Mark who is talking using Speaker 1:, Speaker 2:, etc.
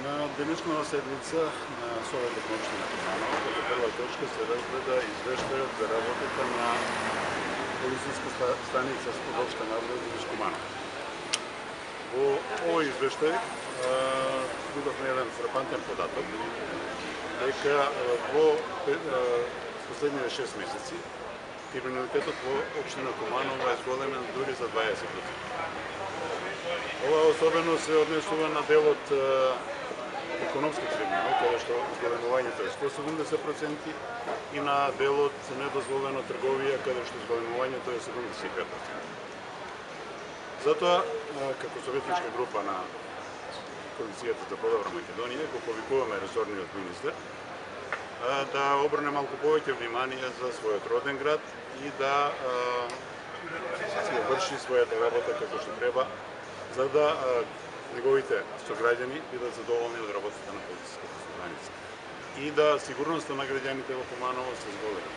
Speaker 1: На денешната седница на Советот на општина Куманово како прва точка се разгледа извештајот за работата на полициска станица од општа надležност Куманово. Во овој извештај видовме еден фрапантен податок дека во последните 6 месеци криминалитетот во општина Куманово е зголемен дури за 20%. Ова особено се однесува на делот економски криминал, каде што зголемувањето е 170%, и на делот недозволена трговија, каде што зголемувањето е 75%. Затоа, како советничка група на Коалицијата за подобра Македонија, го повикуваме ресорниот министер да обрне малку повеќе внимание за својот роден град и да си врши својата работа како што треба, за да неговите сограѓани бидат задоволни од работата на полициската станица и да сигурноста на граѓаните во Куманово се зголеми.